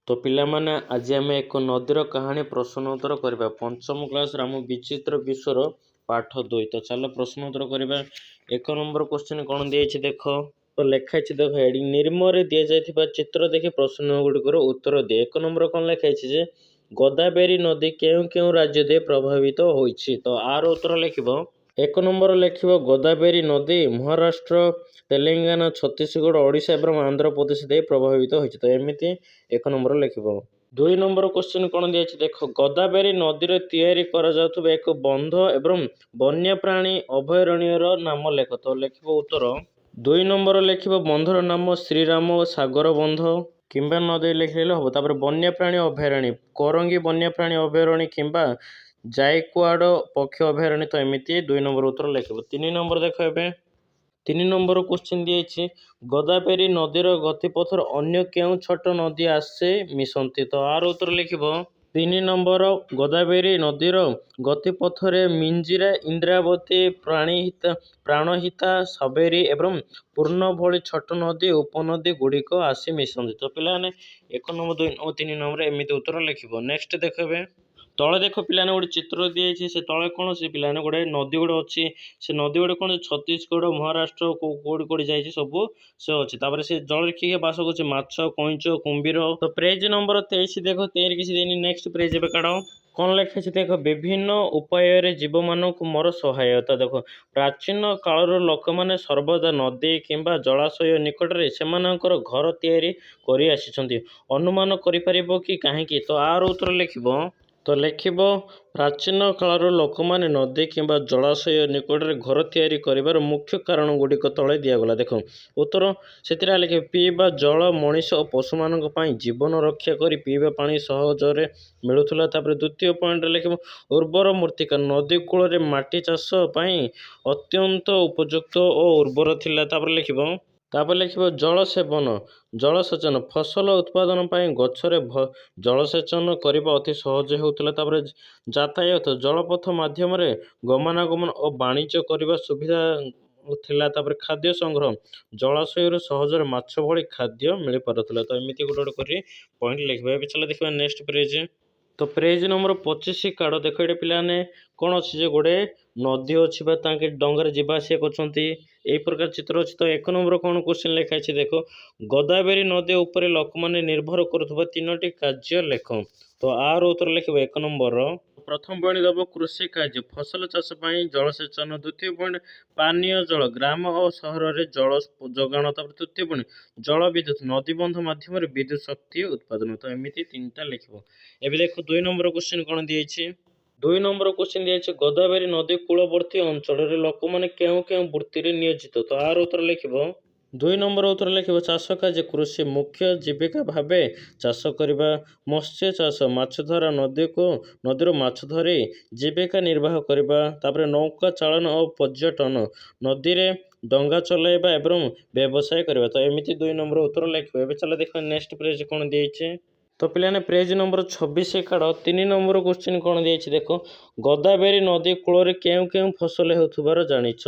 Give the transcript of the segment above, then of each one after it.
तो पिलामाने आज आम एक नदीर कहानी प्रश्न उत्तर करवा पंचम क्लास आम विचित्र विश्वर पाठ 2। तो चलो प्रश्न उत्तर करवा। एक नंबर क्वेश्चन कौन दिए देख तो लिखाई देख हेडिंग निर्मय दि जाइए चित्र देखि प्रश्न गुड़िकर उत्तर दिए। एक नंबर कौन लिखाई गोदावरी नदी क्यों क्यों राज्य दे प्रभावित होइछि तो आर उत्तर लिख। एक नंबर लिख गोदावरी नदी महाराष्ट्र तेलंगाना छत्तीसगढ़ ओडिशा एवं आंध्र प्रदेश दे प्रभावित होइछि तो एमिति एक नंबर लिख। दुई नंबर क्वेश्चन कौन दिए देख गोदावरी नदी तैयारी करा जाउथुबा एक बंध एवं वन्यप्राणी अभयारण्यर नाम लेख तो लिख उत्तर। दुई नंबर लिख बंधर नाम श्रीराम सागर बंध किंबा नदी लिखले हम। तापर वन्यप्राणी अभयारण्य कोरंगी वन्यप्राणी अभयारण्य किंबा जायकवाड़ पक्षी अभयारण्य तो एमती दुई नंबर उत्तर लिख। तीन नंबर देख ए तीन नंबर क्वेश्चन दिए गोदावरी नदीर गतिपथर अन्य क्यों छोट नदी आसे मिशंती तो आर उत्तर लिख। तीन नंबर गोदावरी नदीर गतिपथरे मिंजिरा इंद्रावती प्राणहिता सबेरी एवं पूर्ण भली छोट नदी उपनदी गुड़िक आसी मिशंती तो पिलाने एक नंबर दुई और तीन नंबर एमती उत्तर लिख। नेक्स्ट देखे तले देख पिलाने गोटे चित्र दिए से तले कौन से पिलाने गोटे नदी गोटे अच्छी से नदी गोटे कौन छत्तीसगढ़ महाराष्ट्र कौड़ी कौड़ी जाइए सब से अच्छी तापर से जल किए बास कर माछ कईच कुंभीर तो पेज नंबर 23 देख 13 किसी दिन नेक्स्ट पेज पे काढ़ कौन लिखे देख विभिन्न उपाय जीव मानक मोर सहायता देख प्राचीन कालर लोक मैंने सर्वदा नदी किंबा जलाशय निकटरे सेमानकर घर तैयारी करि आसिछन्ति अनुमान करि परिबो कि काहेकि तो आर उत्तर लिख। तो लिख प्राचीन कालर लोक मैंने नदी किंबा जलाशय निकट में घर तैयारी कर मुख्य कारण गुड़िक तले दिगला देख उत्तर से लिख पीवा जल मनीष और पशु मान जीवन रक्षा कर पीवा पानी सहजरे मिलूला। द्वितीय पॉइंट लिख उर्वर मृत्तिका नदी कूल माटी चाष अत्यंत उपयुक्त और उर्वर थिला। लिख जल सेवन जलसेचन फसल उत्पादन गछरे जलसेचन करने अति सहज होता। यातायात जलपथ माध्यम गमनागमन और वाणिज्य करने सुविधा थिला। खाद्य संग्रह जलाशय सहजरे माछ भली खाद्य मिल पारुला तो एमती गोटे गोटे कर पॉइंट लिखा। चलो देखा नेक्स्ट पेज तो पेज नंबर 25 काढ़ देख ये पिलाने कौन अच्छे गोटे नदी अच्छी डंगार जावास कर प्रकार चित्र अच्छी तो एक नंबर कौन क्वेश्चन लिखाई देख गोदावरी नदी उपर लोक मैंने निर्भर करुवा 3टी कार्य लेख तो आर उत्तर लिख। एक नंबर प्रथम पॉइंट दब कृषि कार्य फसल चाष जलसेचन द्वितीय पॉइंट पानीय जल ग्राम और सहर में जल जोगाण तृतीय पॉइंट जल विद्युत नदीबंध माध्यम विद्युत शक्ति उत्पादन तो एमती 3टा लिख। एवं देख दुई नंबर क्वेश्चन कौन दिए दुई नंबर क्वेश्चन दिए गोदावरी नदी कूलवर्ती अंचल लोक मैंने क्यों क्यों वृत्ति नियोजित तो आर उत्तर लिख। दुई नंबर उत्तर लिख चाष कार्य कृषि मुख्य जीविका भाव चाष करवा मत्स्य चाष माछ धरा नदीर माछ धरी जीविका निर्वाह करवा नौका चालन और पर्यटन नदी रे डंगा चलाइबा एवं व्यवसाय करवा तो एमती दुई नंबर उत्तर लिख। चलो देखो नेक्स्ट पेज कौन दिए तो पिलाने पेज नंबर 26 काढ़ 3 नंबर क्वेश्चन कौन दिए देख गोदावरी नदी कूल क्यों क्यों फसल होथुबार जानिछ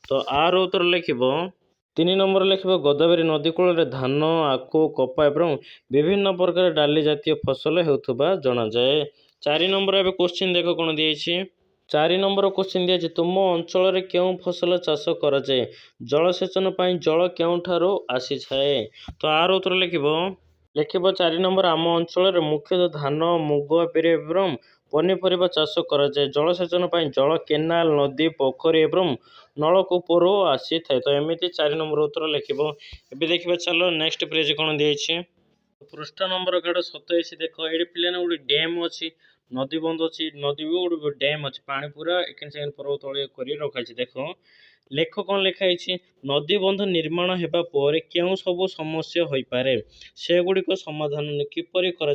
तो आर उत्तर लिख। 3 नंबर लिख गोदावरी नदी कूल धान आखु कपा एवं विभिन्न प्रकार डाली जातीय फसल होथुबा जना जाए। 4 नंबर एवं क्वेश्चन देख कौन दिए 4 नंबर क्वेश्चन दिए तुम अंचल क्यों फसल चाष कराए जलसेचन जल क्यों आसी थाए तो आर उत्तर लिख। 4 नंबर आम अंचल मुख्यतः धान मुग एवं पनीपरिया चाष कराए जलसेचन जल केनाल नदी पोखरी एवं नलकूपर आसी थाए तो एमती 4 नंबर उत्तर लिख। एबे देखिए चलो नेक्स्ट पेज कौन दिए पृष्ठ नंबर काढ़ 27 देख ये पिलाने गोटे डैम अच्छी नदी बंध अच्छी नदी भी गोटे डैम अच्छी पानी पूरा एक सेकेंड पर्व तले कर रखाई देख लेख कौन लिखाई नदी बंध निर्माण होगा पर क्यों सब समस्या हो पारे सेगुड़िक समाधान किपर कर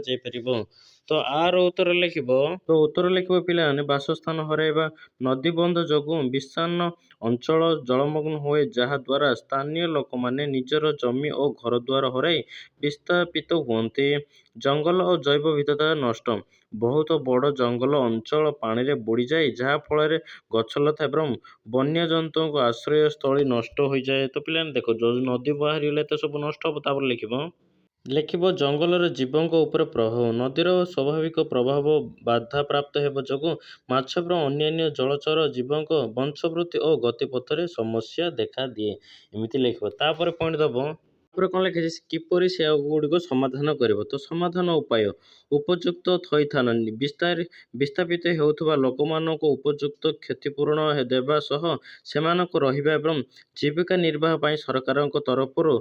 तो आर उत्तर लिख। तो उत्तर लिख पिलाने बासस्थान हरइबा नदी बंध जो विषान्न अंचल जलमग्न हुए जहा द्वारा स्थानीय लोक माने निजर जमी और घर द्वार हराई विस्थापित हुए जंगल और जैव विविधता नष्ट बहुत बड़ जंगल अंचल पानी रे बुड़ी जाए जहा फल गछलता एवं वन्य जंतु आश्रय स्थली नष्ट हो जाए तो पिलाने देख जो नदी बाहरी तो सब नष्ट हम लिख। ଲେଖିବ ଜଙ୍ଗଲର ଜୀବଙ୍କ ଉପରେ ପ୍ରଭାବ। ନଦୀର ସ୍ୱାଭାବିକ ପ୍ରଭାବ ବାଧାପ୍ରାପ୍ତ ହେବା ଯୋଗୁଁ ମାଛ ଏବଂ ଅନ୍ୟାନ୍ୟ ଜଳଚର ଜୀବଙ୍କ ବଂଶବୃଦ୍ଧି ଓ ଗତିପଥରେ ସମସ୍ୟା ଦେଖାଦିଏ। ଏମିତି ଲେଖିବ। ତାପରେ ପଏଣ୍ଟ ଦେବ। ତାପରେ କ'ଣ ଲେଖିଛି, କିପରି ସେଗୁଡ଼ିକ ସମାଧାନ କରିବ। ତ ସମାଧାନ ଉପାୟ, ଉପଯୁକ୍ତ ଥଇଥାନ, ବିସ୍ଥାପିତ ହେଉଥିବା ଲୋକମାନଙ୍କୁ ଉପଯୁକ୍ତ କ୍ଷତିପୂରଣ ଦେବା ସହ ସେମାନଙ୍କ ରହିବା ଏବଂ ଜୀବିକା ନିର୍ବାହ ପାଇଁ ସରକାରଙ୍କ ତରଫରୁ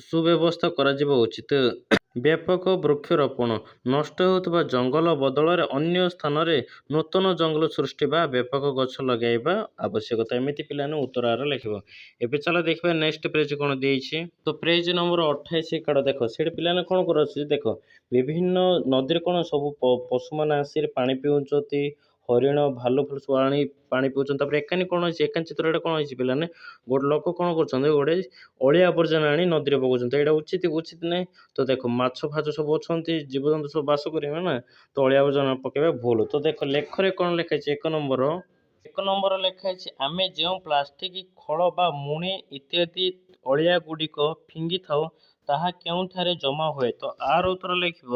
ସୁବ୍ୟବସ୍ଥା କରାଯିବା ଉଚିତ। ବ୍ୟାପକ ବୃକ୍ଷରୋପଣ, ନଷ୍ଟ ହେଉଥିବା ଜଙ୍ଗଲ ବଦଳରେ ଅନ୍ୟ ସ୍ଥାନରେ ନୂତନ ଜଙ୍ଗଲ ସୃଷ୍ଟି ବା ବ୍ୟାପକ ଗଛ ଲଗାଇବା ଆବଶ୍ୟକତା। ଏମିତି ପିଲାମାନେ ଉତ୍ତର ଆର ଲେଖିବ। ଏବେ ଚାଲ ଦେଖିବା ନେକ୍ସଟ ପେଜ କ'ଣ ଦେଇଛି। ତ ପେଜ ନମ୍ବର 28 କାର୍ଡ଼ ଦେଖ। ସେଠି ପିଲାମାନେ କ'ଣ କରୁଛି ଦେଖ, ବିଭିନ୍ନ ନଦୀରେ କ'ଣ ସବୁ ପଶୁମାନେ ଆସି ପାଣି ପିଉଛନ୍ତି। ହରିଣ, ଭାଲୁ ସବୁ ଆଣି ପାଣି ପିଉଛନ୍ତି। ତାପରେ ଏକାନି କ'ଣ ହେଇଛି, ଏକାନି ଚିତ୍ରଟା କ'ଣ ହେଇଛି ପିଲାମାନେ, ଗୋଟେ ଲୋକ କ'ଣ କରୁଛନ୍ତି, ଗୋଟେ ଅଳିଆ ଆବର୍ଜନା ଆଣି ନଦୀରେ ପକାଉଛନ୍ତି। ଏଇଟା ଉଚିତ ନାହିଁ। ତ ଦେଖ, ମାଛ ଫାଛ ସବୁ ଅଛନ୍ତି, ଜୀବଜନ୍ତୁ ସବୁ ବାସ କରିବେ ନା, ତ ଅଳିଆ ଆବର୍ଜନା ପକାଇବା ଭୁଲ। ତ ଦେଖ ଲେଖରେ କ'ଣ ଲେଖା ହେଇଛି, ଏକ ନମ୍ବର ଲେଖା ହେଇଛି, ଆମେ ଯେଉଁ ପ୍ଲାଷ୍ଟିକ ଖୋଳ ବା ମୁଣି ଇତ୍ୟାଦି ଅଳିଆ ଗୁଡ଼ିକ ଫିଙ୍ଗିଥାଉ ତାହା କେଉଁଠାରେ ଜମା ହୁଏ। ତ ଆର ଉତ୍ତର ଲେଖିବ।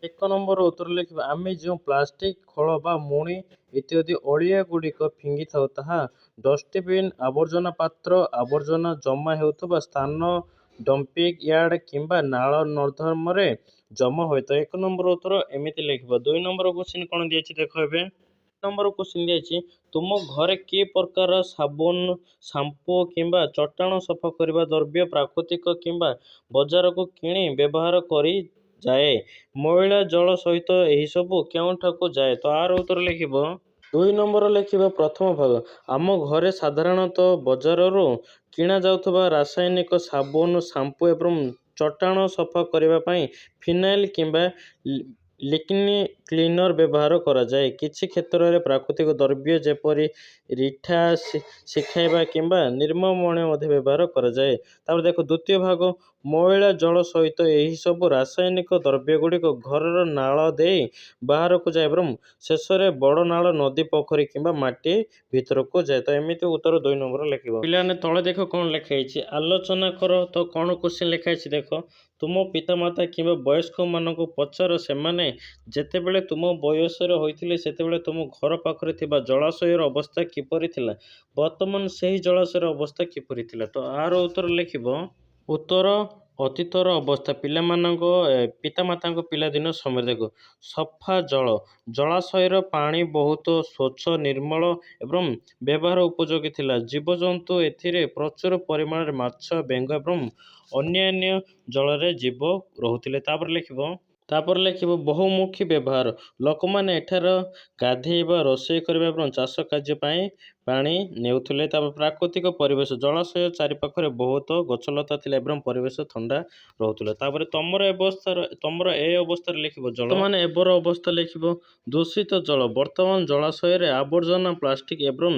ଏକ ନମ୍ବର ଉତ୍ତର ଲେଖିବ, ଆମେ ଯେଉଁ ପ୍ଲାଷ୍ଟିକ ଖୋଳ ବା ମୁଣି ଇତ୍ୟାଦି ଅଳିଆ ଗୁଡ଼ିକ ଫିଙ୍ଗିଥାଉ ତାହା ଡଷ୍ଟବିନ୍, ଆବର୍ଜନା ପାତ୍ର, ଆବର୍ଜନା ଜମା ହେଉଥିବା ସ୍ଥାନ, ଡମ୍ପିଂ ୟାର୍ଡ କିମ୍ବା ନାଳ ନର୍ଦ୍ଦମାରେ ଜମା ହୁଏ। ତ ଏକ ନମ୍ବର ଉତ୍ତର ଏମିତି ଲେଖିବ। 2 ନମ୍ବର କ୍ୱେଶ୍ଚିନ୍ କ'ଣ ଦିଆଯାଇଛି ଦେଖ। ଏବେ ନମ୍ବର କ୍ୱେଶ୍ଚିନ୍ ଦିଆଯାଇଛି, ତୁମ ଘରେ କି ପ୍ରକାର ସାବୁନ, ସାମ୍ପୁ କିମ୍ବା ଚଟାଣ ସଫା କରିବା ଦ୍ରବ୍ୟ ପ୍ରାକୃତିକ କିମ୍ବା ବଜାରକୁ କିଣି ବ୍ୟବହାର କରିଯାଏ। ମଇଳା ଜଳ ସହିତ ଏହିସବୁ କେଉଁଠାକୁ ଯାଏ। ତ ଆର ଉତ୍ତର ଲେଖିବ। 2 ନମ୍ବର ଲେଖିବ ପ୍ରଥମ ଭାଗ, ଆମ ଘରେ ସାଧାରଣତଃ ବଜାରରୁ କିଣା ଯାଉଥିବା ରାସାୟନିକ ସାବୁନ, ସାମ୍ପୁ ଏବଂ ଚଟାଣ ସଫା କରିବା ପାଇଁ ଫିନାଇଲ କିମ୍ବା ଲିକ୍ୱିଡ୍ କ୍ଲିନର ବ୍ୟବହାର କରାଯାଏ। କିଛି କ୍ଷେତ୍ରରେ ପ୍ରାକୃତିକ ଦ୍ରବ୍ୟ ଯେପରି ରିଠା, ଶିଖାଇବା କିମ୍ବା ନିର୍ମାମଣି ମଧ୍ୟ ବ୍ୟବହାର କରାଯାଏ। ତାପରେ ଦେଖ ଦ୍ୱିତୀୟ ଭାଗ, ମଇଳା ଜଳ ସହିତ ଏହିସବୁ ରାସାୟନିକ ଦ୍ରବ୍ୟଗୁଡ଼ିକ ଘରର ନାଳ ଦେଇ ବାହାରକୁ ଯାଏ ଏବଂ ଶେଷରେ ବଡ଼ ନାଳ, ନଦୀ, ପୋଖରୀ କିମ୍ବା ମାଟି ଭିତରକୁ ଯାଏ। ତ ଏମିତି ଉତ୍ତର 2 ନମ୍ବର ଲେଖିବ। ପିଲାମାନେ ତଳେ ଦେଖ କ'ଣ ଲେଖା ହେଇଛି, ଆଲୋଚନା କର। ତ କ'ଣ କ୍ୱେଶ୍ଚିନ୍ ଲେଖା ହେଇଛି ଦେଖ, ତୁମ ପିତାମାତା କିମ୍ବା ବୟସ୍କମାନଙ୍କୁ ପଚାର ସେମାନେ ଯେତେବେଳେ ତୁମ ବୟସର ହୋଇଥିଲେ ସେତେବେଳେ ତୁମ ଘର ପାଖରେ ଥିବା ଜଳାଶୟର ଅବସ୍ଥା କିପରି ଥିଲା। ବର୍ତ୍ତମାନ ସେହି ଜଳାଶୟର ଅବସ୍ଥା କିପରି ଥିଲା। ତ ଆର ଉତ୍ତର ଲେଖିବ। ଉତ୍ତର, ଅତୀତର ଅବସ୍ଥା ପିତାମାତାଙ୍କ ପିଲାଦିନ ସମୟରେ ଦେଖ, ସଫା ଜଳ, ଜଳାଶୟର ପାଣି ବହୁତ ସ୍ୱଚ୍ଛ, ନିର୍ମଳ ଏବଂ ବ୍ୟବହାର ଉପଯୋଗୀ ଥିଲା। ଜୀବଜନ୍ତୁ ଏଥିରେ ପ୍ରଚୁର ପରିମାଣରେ ମାଛ, ବେଙ୍ଗ ଏବଂ ଅନ୍ୟାନ୍ୟ ଜଳରେ ଜୀବ ରହୁଥିଲେ। ତାପରେ ଲେଖିବ ବହୁମୁଖୀ ବ୍ୟବହାର, ଲୋକମାନେ ଏଠାର ଗାଧୋଇବା, ରୋଷେଇ କରିବା ଏବଂ ଚାଷ କାର୍ଯ୍ୟ ପାଇଁ ପାଣି ନେଉଥିଲେ। ତାପରେ ପ୍ରାକୃତିକ ପରିବେଶ, ଜଳାଶୟ ଚାରିପାଖରେ ବହୁତ ଗଛଲତା ଥିଲା ଏବଂ ପରିବେଶ ଥଣ୍ଡା ରହୁଥିଲା। ତାପରେ ତମର ଏ ଅବସ୍ଥାରେ ଲେଖିବ ଜଳ। ବର୍ତ୍ତମାନ ଏବର ଅବସ୍ଥା ଲେଖିବ, ଦୂଷିତ ଜଳ, ବର୍ତ୍ତମାନ ଜଳାଶୟରେ ଆବର୍ଜନା, ପ୍ଲାଷ୍ଟିକ ଏବଂ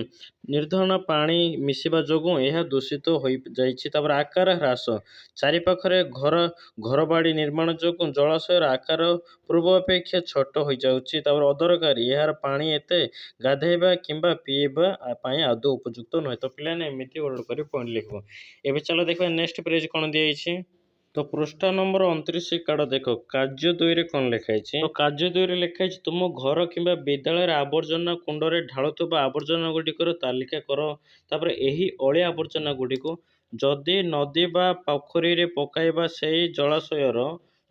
ନିର୍ଦ୍ଧନ ପାଣି ମିଶିବା ଯୋଗୁଁ ଏହା ଦୂଷିତ ହୋଇଯାଇଛି। ତାପରେ ଆକାର ହ୍ରାସ, ଚାରିପାଖରେ ଘରବାଡ଼ି ନିର୍ମାଣ ଯୋଗୁଁ ଜଳାଶୟର ଆକାର ପୂର୍ବ ଅପେକ୍ଷା ଛୋଟ ହୋଇଯାଉଛି। ତାପରେ ଅଦରକାରୀ, ଏହାର ପାଣି ଏତେ ଗାଧୋଇବା କିମ୍ବା ପିଇବା ପାଇଁ ଆଦୌ ଉପଯୁକ୍ତ ନୁହେଁ। ତ ପିଲାମାନେ ଏମିତି ଗୋଟେ କରି ପଏଣ୍ଟ ଲେଖିବ। ଏବେ ଚାଲ ଦେଖିବା ନେକ୍ସଟ ପେଜ କ'ଣ ଦିଆଯାଇଛି। ତ ପୃଷ୍ଠା ନମ୍ବର 29 କାର୍ଡ଼ ଦେଖ। କାର୍ଯ୍ୟ 2ରେ କ'ଣ ଲେଖା ହେଇଛି। ତ କାର୍ଯ୍ୟ 2ରେ ଲେଖା ହେଇଛି, ତୁମ ଘର କିମ୍ବା ବିଦ୍ୟାଳୟର ଆବର୍ଜନା କୁଣ୍ଡରେ ଢାଳୁଥିବା ଆବର୍ଜନା ଗୁଡ଼ିକର ତାଲିକା କର। ତାପରେ ଏହି ଅଳିଆ ଆବର୍ଜନା ଗୁଡ଼ିକୁ ଯଦି ନଦୀ ବା ପୋଖରୀରେ ପକାଇବା ସେହି ଜଳାଶୟର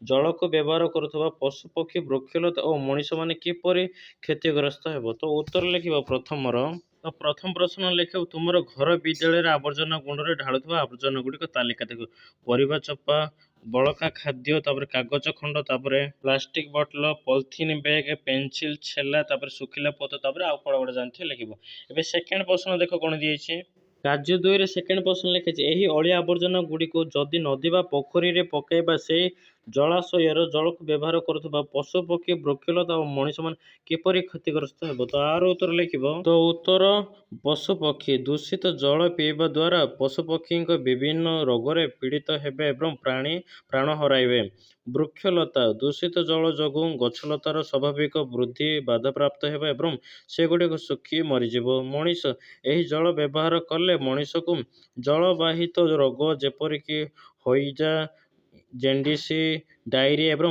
ଜଳକୁ ବ୍ୟବହାର କରୁଥିବା ପଶୁପକ୍ଷୀ, ବୃକ୍ଷଲତା ଓ ମଣିଷମାନେ କିପରି କ୍ଷତିଗ୍ରସ୍ତ ହେବ। ତ ଉତ୍ତର ଲେଖିବ ପ୍ରଥମର। ତ ପ୍ରଥମ ପ୍ରଶ୍ନ ଲେଖିବ, ତୁମର ଘର ବିଦ୍ୟାଳୟର ଆବର୍ଜନା କୁଣ୍ଡରେ ଢାଳୁଥିବା ଆବର୍ଜନା ଗୁଡ଼ିକ ତାଲିକା ଦେଖ। ପରିବା ଚୋପା, ବଳକା ଖାଦ୍ୟ, ତାପରେ କାଗଜ ଖଣ୍ଡ, ତାପରେ ପ୍ଲାଷ୍ଟିକ ବୋତଲ, ପଲିଥିନ୍ ବ୍ୟାଗ, ପେନସିଲ, ଛେଲା, ତାପରେ ଶୁଖିଲା ପତ୍ର, ତାପରେ ଆଉ କ'ଣ ଗୋଟେ ଜାଣିଥିବେ ଲେଖିବ। ଏବେ ସେକେଣ୍ଡ ପ୍ରଶ୍ନ ଦେଖ କ'ଣ ଦିଆଯାଇଛି। କାର୍ଯ୍ୟ 2ରେ ସେକେଣ୍ଡ ପ୍ରଶ୍ନ ଲେଖିଛି, ଏହି ଅଳିଆ ଆବର୍ଜନା ଗୁଡ଼ିକୁ ଯଦି ନଦୀ ବା ପୋଖରୀରେ ପକାଇବା ସେହି ଜଳାଶୟର ଜଳକୁ ବ୍ୟବହାର କରୁଥିବା ପଶୁପକ୍ଷୀ, ବୃକ୍ଷଲତା ଓ ମଣିଷମାନେ କିପରି କ୍ଷତିଗ୍ରସ୍ତ ହେବ। ତ ଆର ଉତ୍ତର ଲେଖିବ। ତ ଉତ୍ତର, ପଶୁପକ୍ଷୀ, ଦୂଷିତ ଜଳ ପିଇବା ଦ୍ୱାରା ପଶୁପକ୍ଷୀଙ୍କ ବିଭିନ୍ନ ରୋଗରେ ପୀଡ଼ିତ ହେବେ ଏବଂ ପ୍ରାଣ ହରାଇବେ। ବୃକ୍ଷଲତା, ଦୂଷିତ ଜଳ ଯୋଗୁଁ ଗଛଲତାର ସ୍ୱାଭାବିକ ବୃଦ୍ଧି ବାଧାପ୍ରାପ୍ତ ହେବ ଏବଂ ସେଗୁଡ଼ିକ ଶୁଖି ମରିଯିବ। ମଣିଷ, ଏହି ଜଳ ବ୍ୟବହାର କଲେ ମଣିଷକୁ ଜଳବାହିତ ରୋଗ ଯେପରିକି ହଇଜା, ଜେଣ୍ଡିସ୍, ଡାଇରିଆ ଏବଂ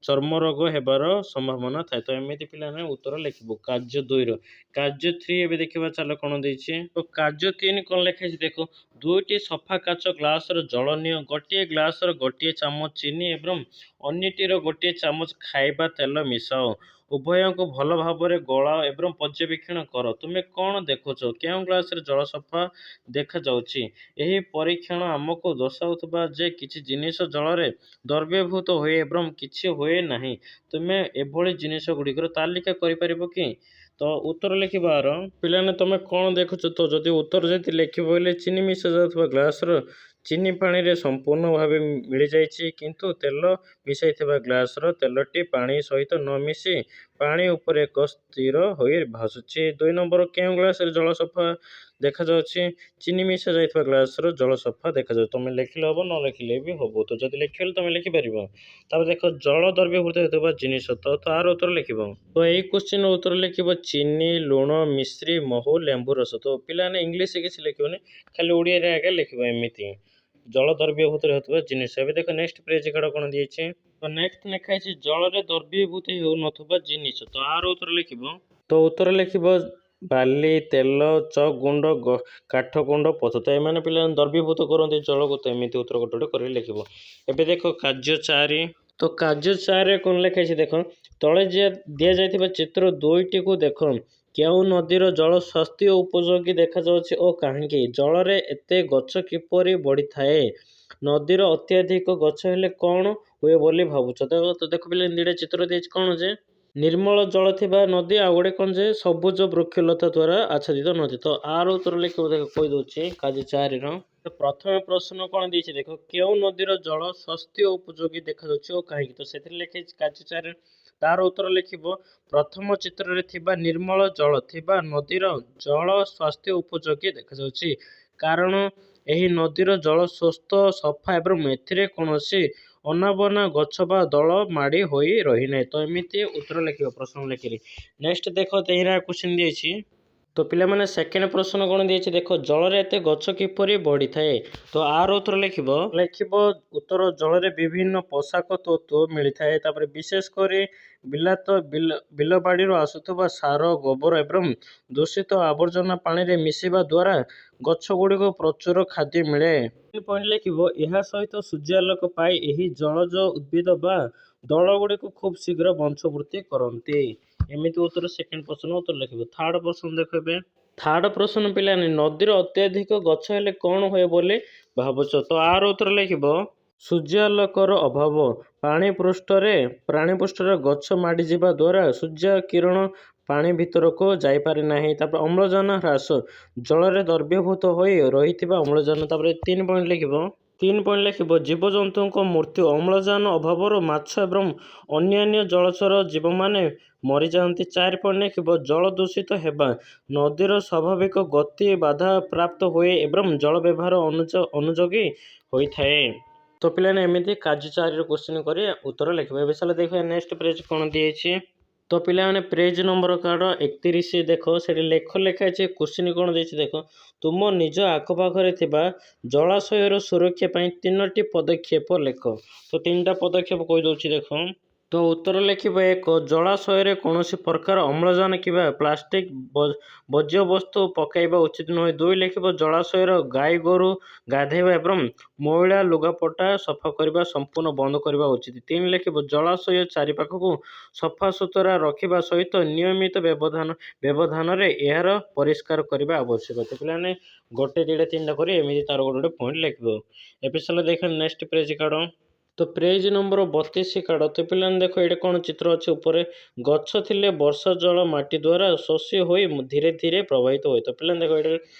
ଚର୍ମ ରୋଗ ହେବାର ସମ୍ଭାବନା ଥାଏ। ତ ଏମିତି ପିଲାମାନେ ଉତ୍ତର ଲେଖିବୁ। କାର୍ଯ୍ୟ 2ର କାର୍ଯ୍ୟ 3 ଏବେ ଦେଖିବା ଚାଲ କ'ଣ ଦେଇଛି। ତ କାର୍ଯ୍ୟ 3 କ'ଣ ଲେଖାଯାଇଛି ଦେଖ। 2ଟି ସଫା କାଚ ଗ୍ଲାସର ଜଳ ନିଅ, ଗୋଟିଏ ଗ୍ଲାସର ଗୋଟିଏ ଚାମଚ ଚିନି ଏବଂ ଅନ୍ୟଟିର ଗୋଟିଏ ଚାମଚ ଖାଇବା ତେଲ ମିଶାଅ। ଉଭୟଙ୍କୁ ଭଲ ଭାବରେ ଗୋଳାଅ ଏବଂ ପର୍ଯ୍ୟବେକ୍ଷଣ କର। ତୁମେ କ'ଣ ଦେଖୁଛ? କେଉଁ ଗ୍ଲାସରେ ଜଳ ସଫା ଦେଖାଯାଉଛି? ଏହି ପରୀକ୍ଷଣ ଆମକୁ ଦର୍ଶାଉଥିବା ଯେ କିଛି ଜିନିଷ ଜଳରେ ଦ୍ରବୀଭୂତ ହୁଏ ଏବଂ କିଛି ହୁଏ ନାହିଁ। ତୁମେ ଏଭଳି ଜିନିଷଗୁଡ଼ିକର ତାଲିକା କରିପାରିବ କି? ତ ଉତ୍ତର ଲେଖିବାର ପିଲାମାନେ ତୁମେ କ'ଣ ଦେଖୁଛ? ତ ଯଦି ଉତ୍ତର ଯଦି ଲେଖିବ ବୋଇଲେ ଚିନି ମିଶାଯାଉଥିବା ଗ୍ଲାସର ଚିନି ପାଣିରେ ସମ୍ପୂର୍ଣ୍ଣ ଭାବେ ମିଳିଯାଇଛି, କିନ୍ତୁ ତେଲ ମିଶାଇଥିବା ଗ୍ଲାସର ତେଲଟି ପାଣି ସହିତ ନ ମିଶି ପାଣି ଉପରେ ଏକ ସ୍ଥିର ହୋଇ ଭାସୁଛି। 2 ନମ୍ବର କେଉଁ ଗ୍ଲାସରେ ଜଳ ସଫା ଦେଖାଯାଉଛି? ଚିନି ମିଶା ଯାଇଥିବା ଗ୍ଲାସର ଜଳ ସଫା ଦେଖାଯାଉଛି। ତୁମେ ଲେଖିଲେ ହେବ, ନ ଲେଖିଲେ ବି ହେବ। ତ ଯଦି ଲେଖିଲେ ତୁମେ ଲେଖିପାରିବ। ତାପରେ ଦେଖ ଜଳ ଦ୍ରବୀଭୂତ ହେଉଥିବା ଜିନିଷ, ତ ତାର ଉତ୍ତର ଲେଖିବ। ତ ଏଇ କ୍ୱେଶ୍ଚିନ୍ର ଉତ୍ତର ଲେଖିବ ଚିନି, ଲୁଣ, ମିଶ୍ରି, ମହୁ, ଲେମ୍ବୁ ରସ। ତ ପିଲାମାନେ ଇଂଲିଶ କିଛି ଲେଖିବନି, ଖାଲି ଓଡ଼ିଆରେ ଆଗେ ଲେଖିବ ଏମିତି ଜଳ ଦ୍ରବୀଭୂତ ହେଉଥିବା ଜିନିଷ। ଏବେ ଦେଖ ନେକ୍ସଟ ପେଜ କାର୍ଡ଼ କ'ଣ ଦେଇଛି। ତ ନେକ୍ସଟ ଲେଖା ହେଇଛି ଜଳରେ ଦ୍ରବୀଭୂତ ହେଉନଥିବା ଜିନିଷ। ତ ଆର ଉତ୍ତର ଲେଖିବ। ତ ଉତ୍ତର ଲେଖିବ ବାଲି, ତେଲ, ଚକ୍ ଗୁଣ୍ଡ, କାଠ ଗୁଣ୍ଡ, ପଥ। ତ ଏମାନେ ପିଲାମାନେ ଦ୍ରବୀଭୂତ କରନ୍ତି ଜଳକୁ। ତ ଏମିତି ଉତ୍ତର ଗୋଟେ ଗୋଟେ କରି ଲେଖିବ। ଏବେ ଦେଖ କାର୍ଯ୍ୟ 4। ତ କାର୍ଯ୍ୟ 4ରେ କ'ଣ ଲେଖା ହେଇଛି ଦେଖ। ତଳେ ଦିଆଯାଇଥିବା ଚିତ୍ର 2ଟିକୁ ଦେଖ। କେଉଁ ନଦୀର ଜଳ ସ୍ୱାସ୍ଥ୍ୟ ଉପଯୋଗୀ ଦେଖାଯାଉଛି ଓ କାହିଁକି? ଜଳରେ ଏତେ ଗଛ କିପରି ବଢ଼ିଥାଏ? ନଦୀର ଅତ୍ୟଧିକ ଗଛ ହେଲେ କ'ଣ ହୁଏ ବୋଲି ଭାବୁଛ? ତ ଦେଖ ପିଲାମାନେ ଦୁଇଟା ଚିତ୍ର ଦେଇଛି। କ'ଣ ଯେ ନିର୍ମଳ ଜଳ ଥିବା ନଦୀ, ଆଉ ଗୋଟେ କ'ଣ ଯେ ସବୁଜ ବୃକ୍ଷଲତା ଦ୍ୱାରା ଆଚ୍ଛାଦିତ ନଦୀ। ତ ଆର ଉତ୍ତର ଲେଖିବ ଦେଖ, କହିଦେଉଛି କାର୍ଯ୍ୟ 4ର। ତ ପ୍ରଥମ ପ୍ରଶ୍ନ କ'ଣ ଦେଇଛି ଦେଖ। କେଉଁ ନଦୀର ଜଳ ସ୍ୱାସ୍ଥ୍ୟ ଉପଯୋଗୀ ଦେଖାଯାଉଛି ଓ କାହିଁକି? ତ ସେଥିରେ ଲେଖିଛି କାର୍ଯ୍ୟ 4ରେ। ତାର ଉତ୍ତର ଲେଖିବ ପ୍ରଥମ ଚିତ୍ରରେ ଥିବା ନିର୍ମଳ ଜଳ ଥିବା ନଦୀର ଜଳ ସ୍ୱାସ୍ଥ୍ୟ ଉପଯୋଗୀ ଦେଖାଯାଉଛି, କାରଣ ଏହି ନଦୀର ଜଳ ସୁସ୍ଥ, ସଫା ଏବଂ ଏଥିରେ କୌଣସି ଅନାବନା ଗଛ ବା ଦଳ ମାଡ଼ି ହୋଇ ରହିନାହିଁ। ତ ଏମିତି ଉତ୍ତର ଲେଖିବ ପ୍ରଶ୍ନ ଲେଖିರಿ। ନେକ୍ସଟ ଦେଖ 13 କ୍ୱେଶ୍ଚିନ୍ ଦେଇଛି। ତ ପିଲାମାନେ ସେକେଣ୍ଡ ପ୍ରଶ୍ନ କ'ଣ ଦେଇଛି ଦେଖ। ଜଳରେ ଏତେ ଗଛ କିପରି ବଢ଼ିଥାଏ? ତ ଆର ଉତ୍ତର ଲେଖିବ ଉତ୍ତର ଜଳରେ ବିଭିନ୍ନ ପୋଷକ ତତ୍ତ୍ୱ ମିଳିଥାଏ। ତାପରେ ବିଶେଷ କରି ବିଲବାଡ଼ିରୁ ଆସୁଥିବା ସାର, ଗୋବର ଏବଂ ଦୂଷିତ ଆବର୍ଜନା ପାଣିରେ ମିଶିବା ଦ୍ୱାରା ଗଛଗୁଡ଼ିକୁ ପ୍ରଚୁର ଖାଦ୍ୟ ମିଳେ। ପଏଣ୍ଟ ଲେଖିବ ଏହା ସହିତ ସୂର୍ଯ୍ୟାଲୋକ ପାଇ ଏହି ଜଳଜ ଉଦ୍ଭିଦ ବା ଦଳଗୁଡ଼ିକୁ ଖୁବ୍ ଶୀଘ୍ର ବଂଶବୃଦ୍ଧି କରନ୍ତି। ଏମିତି ଉତ୍ତର ସେକେଣ୍ଡ ପ୍ରଶ୍ନ ଉତ୍ତର ଲେଖିବ। ଥାର୍ଡ଼ ପ୍ରଶ୍ନ ଦେଖ ଏବେ। ଥାର୍ଡ଼ ପ୍ରଶ୍ନ ପିଲାମାନେ ନଦୀର ଅତ୍ୟଧିକ ଗଛ ହେଲେ କ'ଣ ହୁଏ ବୋଲି ଭାବୁଛ? ତ ଆର ଉତ୍ତର ଲେଖିବ ସୂର୍ଯ୍ୟାଲୋକର ଅଭାବ। ପାଣିପୃଷ୍ଠରେ ଗଛ ମାଡ଼ିଯିବା ଦ୍ୱାରା ସୂର୍ଯ୍ୟ କିରଣ ପାଣି ଭିତରକୁ ଯାଇପାରେ ନାହିଁ। ତାପରେ ଅମ୍ଳଜାନ ହ୍ରାସ, ଜଳରେ ଦ୍ରବୀଭୂତ ହୋଇ ରହିଥିବା ଅମ୍ଳଜାନ। ତାପରେ 3 ପଏଣ୍ଟ ଲେଖିବ ଜୀବଜନ୍ତୁଙ୍କ ମୃତ୍ୟୁ। ଅମ୍ଳଜାନ ଅଭାବରୁ ମାଛ ଏବଂ ଅନ୍ୟାନ୍ୟ ଜଳଚର ଜୀବମାନେ ମରିଯାଆନ୍ତି। 4 ପଏଣ୍ଟ ଲେଖିବ ଜଳ ଦୂଷିତ ହେବା। ନଦୀର ସ୍ୱାଭାବିକ ଗତି ବାଧାପ୍ରାପ୍ତ ହୁଏ ଏବଂ ଜଳ ବ୍ୟବହାର ଅନୁଯୋଗୀ ହୋଇଥାଏ। ତ ପିଲାମାନେ ଏମିତି କାର୍ଯ୍ୟ 4ର କ୍ୱେଶ୍ଚିନ୍ କରି ଉତ୍ତର ଲେଖିବ। ଏବେ ଚାଲ ଦେଖିବା ନେକ୍ସଟ ପେଜ କ'ଣ ଦିଆଯାଇଛି। ତ ପିଲାମାନେ ପେଜ ନମ୍ବର କାର୍ଡ଼ 31 ଦେଖ। ସେଠି ଲେଖା ହେଇଛି କ୍ୱେଶ୍ଚିନ୍ କ'ଣ ଦେଇଛି ଦେଖ। ତୁମ ନିଜ ଆଖପାଖରେ ଥିବା ଜଳାଶୟର ସୁରକ୍ଷା ପାଇଁ 3ଟି ପଦକ୍ଷେପ ଲେଖ। ତ 3ଟା ପଦକ୍ଷେପ କହିଦେଉଛି ଦେଖ। ତ ଉତ୍ତର ଲେଖିବ 1 ଜଳାଶୟରେ କୌଣସି ପ୍ରକାର ଅମ୍ଳଜାନ କିମ୍ବା ପ୍ଲାଷ୍ଟିକ ବର୍ଜ୍ୟବସ୍ତୁ ପକାଇବା ଉଚିତ ନୁହେଁ। 2 ଲେଖିବ ଜଳାଶୟର ଗାଈ ଗୋରୁ ଗାଧୋଇବା ଏବଂ ମଇଳା ଲୁଗାପଟା ସଫା କରିବା ସମ୍ପୂର୍ଣ୍ଣ ବନ୍ଦ କରିବା ଉଚିତ। 3 ଲେଖିବ ଜଳାଶୟ ଚାରିପାଖକୁ ସଫାସୁତୁରା ରଖିବା ସହିତ ନିୟମିତ ବ୍ୟବଧାନରେ ଏହାର ପରିଷ୍କାର କରିବା ଆବଶ୍ୟକ। ତ ପିଲାମାନେ 1, 2, 3ଟା କରି ଏମିତି ତାର ଗୋଟେ ପଏଣ୍ଟ ଲେଖିବ। ଏବେ ଚାଲ ଦେଖ ନେକ୍ସଟ ପେଜ କାଢ଼। ତ ପେଜ ନମ୍ବର 32 କାଢ଼। ତ ପିଲାମାନେ ଦେଖ ଏଇଟା କ'ଣ ଚିତ୍ର ଅଛି ଉପରେ। ଗଛ ଥିଲେ ବର୍ଷା ଜଳ ମାଟି ଦ୍ୱାରା ଶୋଷି ହୋଇ ଧୀରେ ଧୀରେ ପ୍ରବାହିତ ହୁଏ। ତ ପିଲାମାନେ ଦେଖ ଏଇଟା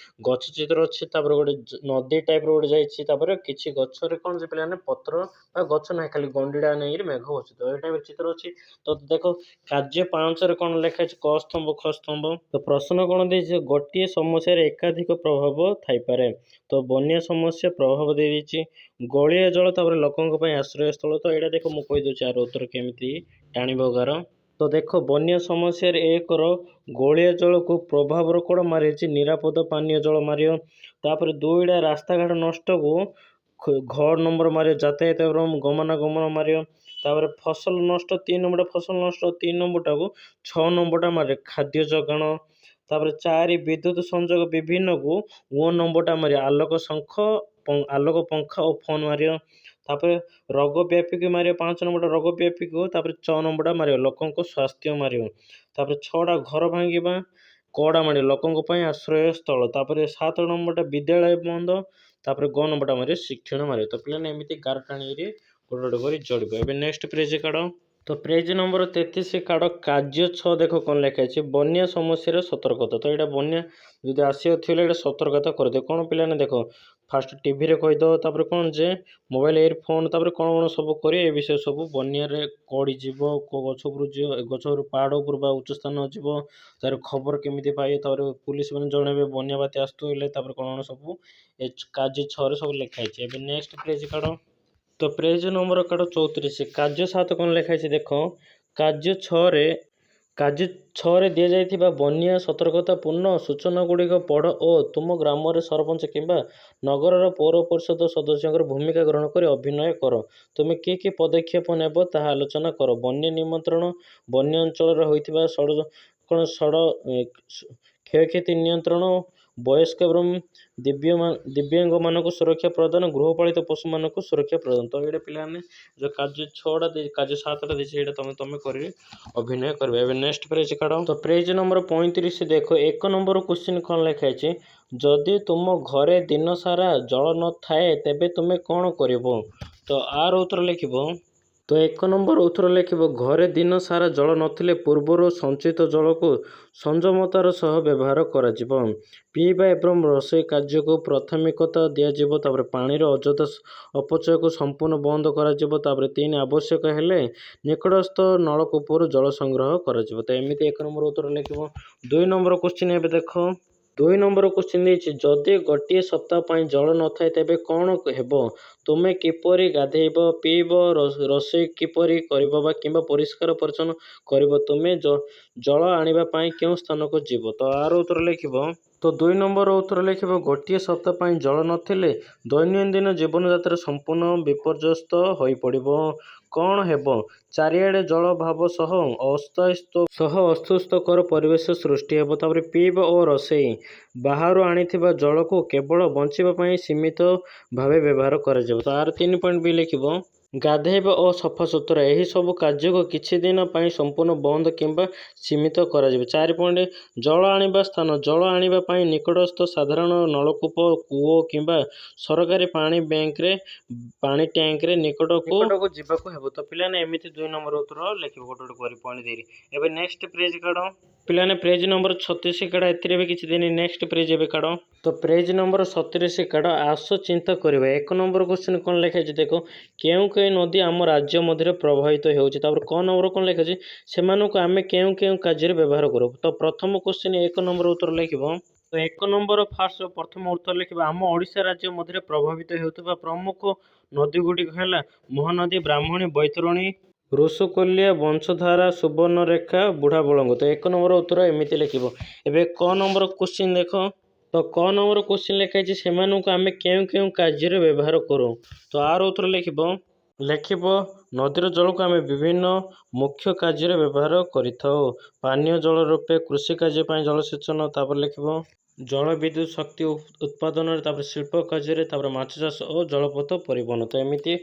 ଗଛ ଚିତ୍ର ଅଛି। ତାପରେ ଗୋଟେ ନଦୀ ଟାଇପର ଗୋଟେ ଯାଇଛି। ତାପରେ କିଛି ଗଛରେ କ'ଣ ଯେ ପିଲାମାନେ ପତ୍ର ବା ଗଛ ନାହିଁ, ଖାଲି ଗଣ୍ଡିଡ଼ା ନେଇକିରି ମେଘ ଅଛି। ତ ଏଇଟା ଚିତ୍ର ଅଛି। ତ ଦେଖ କାର୍ଯ୍ୟ 5ରେ କ'ଣ ଲେଖା ହେଇଛି କ ସ୍ତମ୍ଭ ଖ ସ୍ତମ୍ଭ। ତ ପ୍ରଶ୍ନ କ'ଣ ଦେଇଛି ଗୋଟିଏ ସମସ୍ୟାରେ ଏକାଧିକ ପ୍ରଭାବ ଥାଇପାରେ। ତ ବନ୍ୟା ସମସ୍ୟା ପ୍ରଭାବ ଦେଇଛି। ଗୋଳିଆ ଜଳ ତାପରେ ଲୋକଙ୍କ ପାଇଁ ଆଶ୍ରୟସ୍ଥଳ। ତ ଏଇଟା ଦେଖ ମୁଁ କହିଦେଉଛି ଆର ଉତ୍ତର କେମିତି ଟାଣିବ ଗାର। ତ ଦେଖ ବନ୍ୟା ସମସ୍ୟାରେ 1ର ଗୋଳିଆ ଜଳକୁ ପ୍ରଭାବର କ'ଣ ମାରିଛି ନିରାପଦ ପାନୀୟ ଜଳ ମାରିବ। ତାପରେ 2ଟା ରାସ୍ତାଘାଟ ନଷ୍ଟକୁ ଘ ନମ୍ବର ମାରିବ ଯାତାୟାତ ଏବଂ ଗମନାଗମନ ମାରିବ। ତାପରେ ଫସଲ ନଷ୍ଟ 3 ନମ୍ବରଟା ଫସଲ ନଷ୍ଟ 3 ନମ୍ବରଟାକୁ 6 ନମ୍ବରଟା ମାରିବ ଖାଦ୍ୟ ଯୋଗାଣ। ତାପରେ 4 ବିଦ୍ୟୁତ ସଂଯୋଗ ବିଭିନ୍ନକୁ 9 ନମ୍ବରଟା ମାରିବ ଆଲୋକ ପଙ୍ଖା ଓ ଫୋନ୍ ମାରିବ। ତାପରେ ରୋଗ ବ୍ୟାପିକୁ ମାରିବ 5 ନମ୍ବରଟା ରୋଗ ବ୍ୟାପିକୁ। ତାପରେ 6 ନମ୍ବରଟା ମାରିବ ଲୋକଙ୍କ ସ୍ୱାସ୍ଥ୍ୟ ମାରିବ। ତାପରେ 6ଟା ଘର ଭାଙ୍ଗିବା କଡ଼ା ମାରିବ ଲୋକଙ୍କ ପାଇଁ ଆଶ୍ରୟସ୍ଥଳ। ତାପରେ 7 ନମ୍ବରଟା ବିଦ୍ୟାଳୟ ବନ୍ଦ। ତାପରେ ଗ ନମ୍ବରଟା ମାରିବ ଶିକ୍ଷଣ ମାରିବ। ତ ପିଲାମାନେ ଏମିତି ଗାରଟାଣିରେ ଗୋଟେ ଗୋଟେ କରି ଯୋଡ଼ିବ। ଏବେ ନେକ୍ସଟ ପେଜ କାଢ଼। ତ ପେଜ ନମ୍ବର 33 କାଢ଼। କାର୍ଯ୍ୟ 6 ଦେଖ କ'ଣ ଲେଖା ଅଛି ବନ୍ୟା ସମସ୍ୟାର ସତର୍କତା। ତ ଏଇଟା ବନ୍ୟା ଯଦି ଆସିବାର ଏଇଟା ସତର୍କତା କରିଦିଅ। କ'ଣ ପିଲାମାନେ ଦେଖ ଫାଷ୍ଟ ଟିଭିରେ କହିଦେବ। ତାପରେ କ'ଣ ଯେ ମୋବାଇଲ ଇୟରଫୋନ୍ ତାପରେ କ'ଣ ସବୁ କରିବେ ଏ ବିଷୟ ସବୁ ବନ୍ୟାରେ କୋଉଠି ଯିବ କେଉଁ ଗଛ ଉପରୁ ଯିବ ଗଛ ଉପରୁ ପାହାଡ଼ ଉପରୁ ବା ଉଚ୍ଚ ସ୍ଥାନ ଯିବ ତାର ଖବର କେମିତି ପାଇବେ ତାପରେ ପୁଲିସ ମାନେ ଜଣେଇବେ ବନ୍ୟା ବାତ୍ୟା ଆସୁଥିଲେ ତାପରେ କ'ଣ ସବୁ ଏ କାର୍ଯ୍ୟ 6ରେ ସବୁ ଲେଖା ହେଇଛି। ଏବେ ନେକ୍ସଟ ପେଜ କାଢ଼। ତ ପେଜ ନମ୍ବର କାଢ଼ 34। କାର୍ଯ୍ୟ 7 କ'ଣ ଲେଖା ହେଇଛି ଦେଖ। କାର୍ଯ୍ୟ 6ରେ ଦିଆଯାଇଥିବା ବନ୍ୟା ସତର୍କତାପୂର୍ଣ୍ଣ ସୂଚନା ଗୁଡ଼ିକ ପଢ଼ ଓ ତୁମ ଗ୍ରାମରେ ସରପଞ୍ଚ କିମ୍ବା ନଗରର ପୌର ପରିଷଦ ସଦସ୍ୟଙ୍କର ଭୂମିକା ଗ୍ରହଣ କରି ଅଭିନୟ କର। ତୁମେ କି ପଦକ୍ଷେପ ନେବ ତାହା ଆଲୋଚନା କର। ବନ୍ୟା ନିମନ୍ତ୍ରଣ ବନ୍ୟା ଅଞ୍ଚଳରେ ହୋଇଥିବା କ୍ଷୟକ୍ଷତି ନିୟନ୍ତ୍ରଣ ବୟସ୍କ ଏବଂ ଦିବ୍ୟାଙ୍ଗମାନଙ୍କୁ ସୁରକ୍ଷା ପ୍ରଦାନ ଗୃହପାଳିତ ପଶୁମାନଙ୍କୁ ସୁରକ୍ଷା ପ୍ରଦାନ। ତ ଏଇଟା ପିଲାମାନେ ଯେଉଁ କାର୍ଯ୍ୟ 6ଟା କାର୍ଯ୍ୟ 7ଟା ଦେଇଛି ସେଇଟା ତମେ କରି ଅଭିନୟ କରିବେ। ଏବେ ନେକ୍ସଟ ପେଜ କାଢ଼। ତ ପେଜ ନମ୍ବର 35 ଦେଖ 1 ନମ୍ବର କ୍ୱେଶ୍ଚିନ୍ କ'ଣ ଲେଖା ହେଇଛି ଯଦି ତୁମ ଘରେ ଦିନ ସାରା ଜଳ ନଥାଏ ତେବେ ତୁମେ କ'ଣ କରିବ। ତ ଆର ଉତ୍ତର ଲେଖିବ। ତ 1 ନମ୍ବର ଉତ୍ତର ଲେଖିବ ଘରେ ଦିନ ସାରା ଜଳ ନଥିଲେ ପୂର୍ବରୁ ସଞ୍ଚିତ ଜଳକୁ ସଂଯମତାର ସହ ବ୍ୟବହାର କରାଯିବ। ପିଇବା ଏବଂ ରୋଷେଇ କାର୍ଯ୍ୟକୁ ପ୍ରାଥମିକତା ଦିଆଯିବ। ତାପରେ ପାଣିର ଅଯଥା ଅପଚୟକୁ ସମ୍ପୂର୍ଣ୍ଣ ବନ୍ଦ କରାଯିବ। ତାପରେ 3 ଆବଶ୍ୟକ ହେଲେ ନିକଟସ୍ଥ ନଳକୂପରୁ ଜଳ ସଂଗ୍ରହ କରାଯିବ। ତ ଏମିତି 1 ନମ୍ବର ଉତ୍ତର ଲେଖିବ। 2 ନମ୍ବର କ୍ୱେଶ୍ଚିନ୍ ଏବେ ଦେଖ। 2 ନମ୍ବର କ୍ୱେଶ୍ଚିନ୍ ଦେଇଛି ଯଦି ଗୋଟିଏ ସପ୍ତାହ ପାଇଁ ଜଳ ନଥାଏ ତେବେ କ'ଣ ହେବ। ତୁମେ କିପରି ଗାଧେଇବ ପିଇବ ରୋଷେଇ କିପରି କରିବ ବା କିମ୍ବା ପରିଷ୍କାର ପରିଚ୍ଛନ୍ନ କରିବ ତୁମେ ଜଳ ଆଣିବା ପାଇଁ କେଉଁ ସ୍ଥାନକୁ ଯିବ। ତ ଆର ଉତ୍ତର ଲେଖିବ। ତ 2 ନମ୍ବର ଉତ୍ତର ଲେଖିବ ଗୋଟିଏ ସପ୍ତାହ ପାଇଁ ଜଳ ନଥିଲେ ଦୈନନ୍ଦିନ ଜୀବନଯାତ୍ରା ସମ୍ପୂର୍ଣ୍ଣ ବିପର୍ଯ୍ୟସ୍ତ ହୋଇପଡ଼ିବ। କ'ଣ ହେବ ଚାରିଆଡ଼େ ଜଳାଭାବ ସହ ଅସ୍ୱସ୍ଥକର ପରିବେଶ ସୃଷ୍ଟି ହେବ। ତାପରେ ପିଇବା ଓ ରୋଷେଇ ବାହାରୁ ଆଣିଥିବା ଜଳକୁ କେବଳ ବଞ୍ଚିବା ପାଇଁ ସୀମିତ ଭାବେ ବ୍ୟବହାର କରାଯିବ। ତ ଆର 3 ପଏଣ୍ଟ ବି ଲେଖିବ। ଗାଧେଇବା ଓ ସଫାସୁତୁରା ଏହିସବୁ କାର୍ଯ୍ୟକୁ କିଛି ଦିନ ପାଇଁ ସମ୍ପୂର୍ଣ୍ଣ ବନ୍ଦ କିମ୍ବା ସୀମିତ କରାଯିବ। 4 ପଏଣ୍ଟ ଜଳ ଆଣିବା ସ୍ଥାନ ଜଳ ଆଣିବା ପାଇଁ ନିକଟସ୍ଥ ସାଧାରଣ ନଳକୂପ କୂଅ କିମ୍ବା ସରକାରୀ ପାଣି ଟ୍ୟାଙ୍କରେ ନିକଟକୁ ଯିବାକୁ ହେବ। ତ ପିଲାମାନେ ଏମିତି 2 ନମ୍ବର ଉତ୍ତର ଲେଖିବ ଗୋଟେ ଗୋଟେ କରି ପଏଣ୍ଟ ଦେଇରି। ଏବେ ନେକ୍ସଟ ପେଜ କାଢ଼। ପିଲାମାନେ ପେଜ ନମ୍ବର 36 କାଢ଼। ଏଥିରେ ବି କିଛି ଦିନ ନେକ୍ସଟ ପେଜ ଏବେ କାଢ଼। ତ ପେଜ ନମ୍ବର 37 କାଢ଼। ଆସ ଚିନ୍ତା କରିବା। 1 ନମ୍ବର କ୍ୱେଶ୍ଚିନ୍ କ'ଣ ଲେଖା ହେଇଛି ଦେଖ କେଉଁ ନଦୀ ଆମ ରାଜ୍ୟ ମଧ୍ୟରେ ପ୍ରବାହିତ ହେଉଛି। ତାପରେ କ ନମ୍ବର କ'ଣ ଲେଖା ଅଛି ସେମାନଙ୍କୁ ଆମେ କେଉଁ କାର୍ଯ୍ୟରେ ବ୍ୟବହାର କରୁ। ତ ପ୍ରଥମ କ୍ୱେଶ୍ଚିନ୍ 1 ନମ୍ବର ଉତ୍ତର ଲେଖିବ। ତ 1 ନମ୍ବର ପ୍ରଥମ ଉତ୍ତର ଲେଖିବ ଆମ ଓଡ଼ିଶା ରାଜ୍ୟ ମଧ୍ୟରେ ପ୍ରଭାବିତ ହେଉଥିବା ପ୍ରମୁଖ ନଦୀ ଗୁଡ଼ିକ ହେଲା ମହାନଦୀ ବ୍ରାହ୍ମଣୀ ବୈତରଣୀ ଋଷିକୂଲ୍ୟା ବଂଶଧାରା ସୁବର୍ଣ୍ଣରେଖା ବୁଢ଼ାବଳଙ୍ଗ। ତ 1 ନମ୍ବର ଉତ୍ତର ଏମିତି ଲେଖିବ। ଏବେ କ ନମ୍ବର କ୍ୱେଶ୍ଚିନ୍ ଦେଖ। ତ କ ନମ୍ବର କ୍ୱେଶ୍ଚିନ୍ ଲେଖା ହେଇଛି ସେମାନଙ୍କୁ ଆମେ କେଉଁ କାର୍ଯ୍ୟରେ ବ୍ୟବହାର କରୁ। ତ ଆର ଉତ୍ତର ଲେଖିବ ନଦୀର ଜଳକୁ ଆମେ ବିଭିନ୍ନ ମୁଖ୍ୟ କାର୍ଯ୍ୟରେ ବ୍ୟବହାର କରିଥାଉ। ପାନୀୟ ଜଳ ରୂପେ କୃଷି କାର୍ଯ୍ୟ ପାଇଁ ଜଳସେଚନ ତାପରେ ଲେଖିବ ଜଳ ବିଦ୍ୟୁତ ଶକ୍ତି ଉତ୍ପାଦନରେ ତାପରେ ଶିଳ୍ପ କାର୍ଯ୍ୟରେ ତାପରେ ମାଛ ଚାଷ ଓ ଜଳପଥ ପରିବହନ। ତ ଏମିତି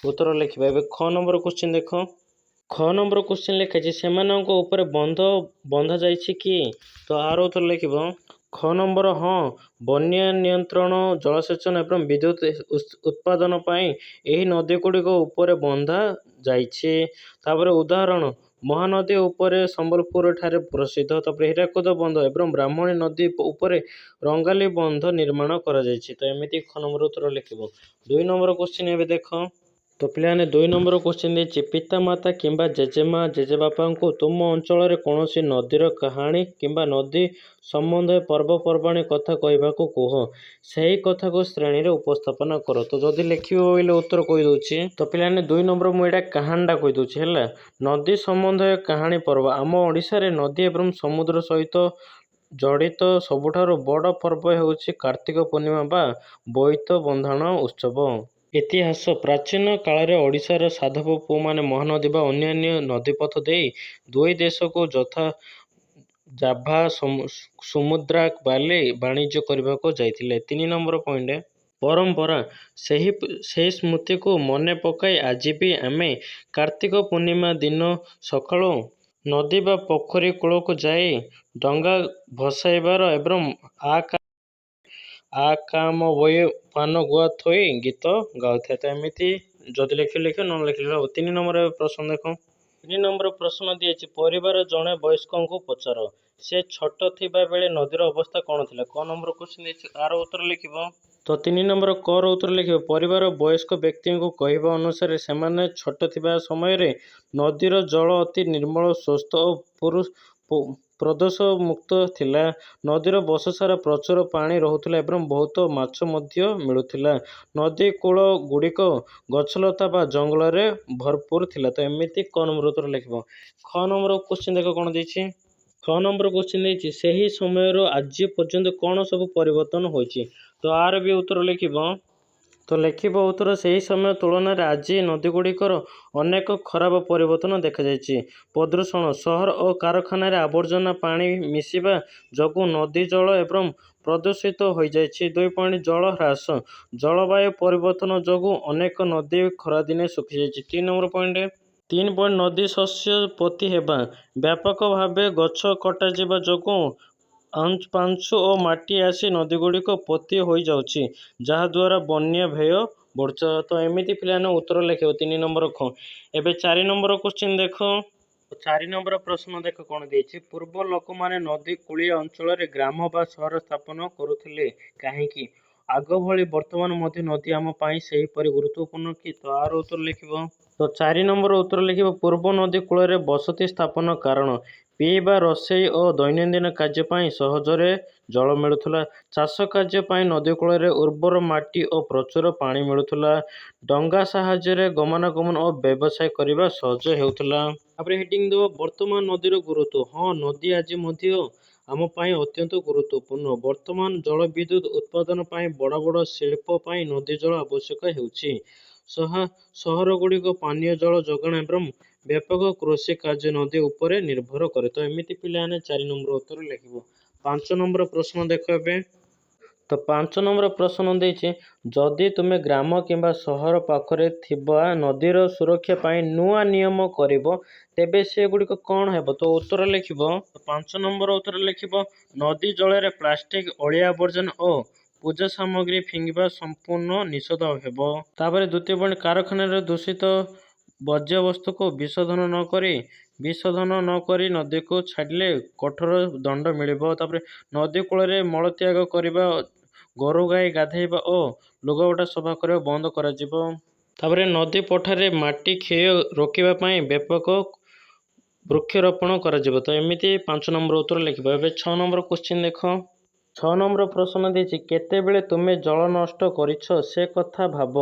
ଉତ୍ତର ଲେଖିବା। ଏବେ ଖ ନମ୍ବର କ୍ୱେଶ୍ଚିନ୍ ଦେଖ। ଖ ନମ୍ବର କ୍ୱେଶ୍ଚିନ୍ ଲେଖାଯାଇଛି ସେମାନଙ୍କ ଉପରେ ବନ୍ଧ ବନ୍ଧାଯାଇଛି କି। ତ ଆର ଉତ୍ତର ଲେଖିବ ଖ ନମ୍ବର ହଁ ବନ୍ୟା ନିୟନ୍ତ୍ରଣ ଜଳସେଚନ ଏବଂ ବିଦ୍ୟୁତ ଉତ୍ପାଦନ ପାଇଁ ଏହି ନଦୀଗୁଡ଼ିକ ଉପରେ ବନ୍ଧା ଯାଇଛି। ତାପରେ ଉଦାହରଣ ମହାନଦୀ ଉପରେ ସମ୍ବଲପୁର ଠାରେ ପ୍ରସିଦ୍ଧ। ତାପରେ ହୀରାକୁଦ ବନ୍ଧ ଏବଂ ବ୍ରାହ୍ମଣୀ ନଦୀ ଉପରେ ରଙ୍ଗାଲି ବନ୍ଧ ନିର୍ମାଣ କରାଯାଇଛି। ତ ଏମିତି ଖ ନମ୍ବର ଉତ୍ତର ଲେଖିବ। 2 ନମ୍ବର କ୍ୱେଶ୍ଚିନ୍ ଏବେ ଦେଖ। ତ ପିଲାମାନେ 2 ନମ୍ବର କ୍ୱେଶ୍ଚିନ୍ ଦେଇଛି ପିତାମାତା କିମ୍ବା ଜେଜେମା ଜେଜେବାପାଙ୍କୁ ତୁମ ଅଞ୍ଚଳରେ କୌଣସି ନଦୀର କାହାଣୀ କିମ୍ବା ନଦୀ ସମ୍ବନ୍ଧୀୟ ପର୍ବପର୍ବାଣି କଥା କହିବାକୁ କୁହ। ସେହି କଥାକୁ ଶ୍ରେଣୀରେ ଉପସ୍ଥାପନ କର। ତ ଯଦି ଲେଖିବ ବୋଇଲେ ଉତ୍ତର କହିଦେଉଛି। ତ ପିଲାମାନେ 2 ନମ୍ବର ମୁଁ ଏଇଟା କାହାଣୀଟା କହିଦେଉଛି ହେଲା। ନଦୀ ସମ୍ବନ୍ଧୀୟ କାହାଣୀ ପର୍ବ ଆମ ଓଡ଼ିଶାରେ ନଦୀ ଏବଂ ସମୁଦ୍ର ସହିତ ଜଡ଼ିତ ସବୁଠାରୁ ବଡ଼ ପର୍ବ ହେଉଛି କାର୍ତ୍ତିକ ପୂର୍ଣ୍ଣିମା ବା ବୋଇତ ବନ୍ଦାଣ ଉତ୍ସବ। ଇତିହାସ ପ୍ରାଚୀନ କାଳରେ ଓଡ଼ିଶାର ସାଧବ ପୁଅମାନେ ମହାନଦୀ ବା ଅନ୍ୟାନ୍ୟ ନଦୀପଥ ଦେଇ ଦୁଇ ଦେଶକୁ ଯଥା ଜାଭା ସୁମୁଦ୍ରା ବାଲି ବାଣିଜ୍ୟ କରିବାକୁ ଯାଇଥିଲେ। 3 ନମ୍ବର ପଏଣ୍ଟ ପରମ୍ପରା ସେହି ସ୍ମୃତିକୁ ମନେ ପକାଇ ଆଜି ବି ଆମେ କାର୍ତ୍ତିକ ପୂର୍ଣ୍ଣିମା ଦିନ ସକାଳୁ ନଦୀ ବା ପୋଖରୀ କୂଳକୁ ଯାଇ ଡଙ୍ଗା ଭସାଇବାର ଏବଂ ଆ କାମ ବହି ପାନ ଗୁଆ ଥୋଇ ଗୀତ ଗାଉଥାଏ। ତ ଏମିତି ଯଦି ଲେଖିଲେ ନ ଲେଖିଲେ ହବ। 3 ନମ୍ବର ପ୍ରଶ୍ନ ଦେଖ। 3 ନମ୍ବର ପ୍ରଶ୍ନ ଦିଆଯାଇଛି ପରିବାର ଜଣେ ବୟସ୍କଙ୍କୁ ପଚାର ସେ ଛୋଟ ଥିବା ବେଳେ ନଦୀର ଅବସ୍ଥା କ'ଣ ଥିଲା? କ ନମ୍ବର କ୍ୱେଶ୍ଚିନ୍ ଦେଇଛି ଆର ଉତ୍ତର ଲେଖିବ। ତ 3 ନମ୍ବର କର ଉତ୍ତର ଲେଖିବ ପରିବାର ବୟସ୍କ ବ୍ୟକ୍ତିଙ୍କୁ କହିବା ଅନୁସାରେ ସେମାନେ ଛୋଟ ଥିବା ସମୟରେ ନଦୀର ଜଳ ଅତି ନିର୍ମଳ ସ୍ୱସ୍ଥ ଓ ପ୍ରଦୂଷ ମୁକ୍ତ ଥିଲା। ନଦୀର ବର୍ଷସାରା ପ୍ରଚୁର ପାଣି ରହୁଥିଲା ଏବଂ ବହୁତ ମାଛ ମଧ୍ୟ ମିଳୁଥିଲା। ନଦୀ କୂଳ ଗୁଡ଼ିକ ଗଛଲତା ବା ଜଙ୍ଗଲରେ ଭରପୁର ଥିଲା। ତ ଏମିତି କ ନମ୍ବର ଉତ୍ତର ଲେଖିବ। ଖ ନମ୍ବର କ୍ୱେଶ୍ଚିନ୍ ଦେଖ କ'ଣ ଦେଇଛି। ଖ ନମ୍ବର କ୍ୱେଶ୍ଚିନ୍ ଦେଇଛି ସେହି ସମୟରୁ ଆଜି ପର୍ଯ୍ୟନ୍ତ କ'ଣ ସବୁ ପରିବର୍ତ୍ତନ ହୋଇଛି? ତ ଆର ବି ଉତ୍ତର ଲେଖିବ। ତ ଲେଖିବ ଉତ୍ତର ସେହି ସମୟ ତୁଳନାରେ ଆଜି ନଦୀଗୁଡ଼ିକର ଅନେକ ଖରାପ ପରିବର୍ତ୍ତନ ଦେଖାଯାଇଛି। ପ୍ରଦୂଷଣ ସହର ଓ କାରଖାନାରେ ଆବର୍ଜନା ପାଣି ମିଶିବା ଯୋଗୁଁ ନଦୀ ଜଳ ଏବଂ ପ୍ରଦୂଷିତ ହୋଇଯାଇଛି। 2 ପଏଣ୍ଟ ଜଳ ହ୍ରାସ ଜଳବାୟୁ ପରିବର୍ତ୍ତନ ଯୋଗୁଁ ଅନେକ ନଦୀ ଖରାଦିନେ ଶୁଖିଯାଇଛି। 3 ନମ୍ବର ପଏଣ୍ଟ 3 ପଏଣ୍ଟ ନଦୀ ଶସ୍ୟ ପୋତି ହେବା ବ୍ୟାପକ ଭାବେ ଗଛ କଟାଯିବା ଯୋଗୁଁ ପାଉଁଶ ଓ ମାଟି ଆସି ନଦୀଗୁଡ଼ିକ ପୋତି ହୋଇଯାଉଛି ଯାହାଦ୍ୱାରା ବନ୍ୟା ଭୟ ବଢ଼ୁଛି। ତ ଏମିତି ପିଲାମାନେ ଉତ୍ତର ଲେଖିବ 3 ନମ୍ବର ଖ। ଏବେ 4 ନମ୍ବର କ୍ୱେଶ୍ଚିନ୍ ଦେଖ। 4 ନମ୍ବର ପ୍ରଶ୍ନ ଦେଖ କ'ଣ ଦେଇଛି ପୂର୍ବ ଲୋକମାନେ ନଦୀ କୂଳିଆ ଅଞ୍ଚଳରେ ଗ୍ରାମ ବା ସହର ସ୍ଥାପନ କରୁଥିଲେ କାହିଁକି? ଆଗ ଭଳି ବର୍ତ୍ତମାନ ମଧ୍ୟ ନଦୀ ଆମ ପାଇଁ ସେହିପରି ଗୁରୁତ୍ୱପୂର୍ଣ୍ଣ କି? ତ ଆର ଉତ୍ତର ଲେଖିବ। ତ 4 ନମ୍ବର ଉତ୍ତର ଲେଖିବ ପୂର୍ବ ନଦୀ କୂଳରେ ବସତି ସ୍ଥାପନ କାରଣ ପିଇବା ରୋଷେଇ ଓ ଦୈନନ୍ଦିନ କାର୍ଯ୍ୟ ପାଇଁ ସହଜରେ ଜଳ ମିଳୁଥିଲା। ଚାଷ କାର୍ଯ୍ୟ ପାଇଁ ନଦୀ କୂଳରେ ଉର୍ବର ମାଟି ଓ ପ୍ରଚୁର ପାଣି ମିଳୁଥିଲା। ଡଙ୍ଗା ସାହାଯ୍ୟରେ ଗମନାଗମନ ଓ ବ୍ୟବସାୟ କରିବା ସହଜ ହେଉଥିଲା। ତାପରେ ହେଡିଂ ଦେବ ବର୍ତ୍ତମାନ ନଦୀର ଗୁରୁତ୍ୱ। ହଁ ନଦୀ ଆଜି ମଧ୍ୟ ଆମ ପାଇଁ ଅତ୍ୟନ୍ତ ଗୁରୁତ୍ୱପୂର୍ଣ୍ଣ। ବର୍ତ୍ତମାନ ଜଳବିଦ୍ୟୁତ ଉତ୍ପାଦନ ପାଇଁ ବଡ଼ ବଡ଼ ଶିଳ୍ପ ପାଇଁ ନଦୀ ଜଳ ଆବଶ୍ୟକ ହେଉଛି। ସହରଗୁଡ଼ିକ ପାନୀୟ ଜଳ ଯୋଗାଣ ଏବଂ ବ୍ୟାପକ କୃଷି କାର୍ଯ୍ୟ ନଦୀ ଉପରେ ନିର୍ଭର କରେ। ତ ଏମିତି ପିଲାମାନେ 4 ନମ୍ବର ଉତ୍ତର ଲେଖିବ। 5 ନମ୍ବର ପ୍ରଶ୍ନ ଦେଖ ଏବେ। ତ 5 ନମ୍ବର ପ୍ରଶ୍ନ ଦେଇଛି ଯଦି ତୁମେ ଗ୍ରାମ କିମ୍ବା ସହର ପାଖରେ ଥିବା ନଦୀର ସୁରକ୍ଷା ପାଇଁ ନୂଆ ନିୟମ କରିବ ତେବେ ସେଗୁଡ଼ିକ କ'ଣ ହେବ? ତ ଉତ୍ତର ଲେଖିବ। 5 ନମ୍ବର ଉତ୍ତର ଲେଖିବ ନଦୀ ଜଳରେ ପ୍ଲାଷ୍ଟିକ ଅଳିଆ ଆବର୍ଜନା ଓ ପୂଜା ସାମଗ୍ରୀ ଫିଙ୍ଗିବା ସମ୍ପୂର୍ଣ୍ଣ ନିଷେଧ ହେବ। ତାପରେ 2ୟ ପଏଣ୍ଟ କାରଖାନାରେ ଦୂଷିତ ବର୍ଜ୍ୟବସ୍ତୁକୁ ବିଶୋଧନ ନ କରି ନଦୀକୁ ଛାଡ଼ିଲେ କଠୋର ଦଣ୍ଡ ମିଳିବ। ତାପରେ ନଦୀ କୂଳରେ ମଳତ୍ୟାଗ କରିବା ଗୋରୁ ଗାଈ ଗାଧୋଇବା ଓ ଲୁଗାପଟା ସଫା କରିବା ବନ୍ଦ କରାଯିବ। ତାପରେ ନଦୀ ପଠାରେ ମାଟି କ୍ଷୟ ରୋକିବା ପାଇଁ ବ୍ୟାପକ ବୃକ୍ଷରୋପଣ କରାଯିବ। ତ ଏମିତି 5 ନମ୍ବର ଉତ୍ତର ଲେଖିବ। ଏବେ 6 ନମ୍ବର କ୍ୱେଶ୍ଚିନ୍ ଦେଖ। 6 ନମ୍ବର ପ୍ରଶ୍ନ ଦେଇଛି କେତେବେଳେ ତୁମେ ଜଳ ନଷ୍ଟ କରିଛ ସେ କଥା ଭାବ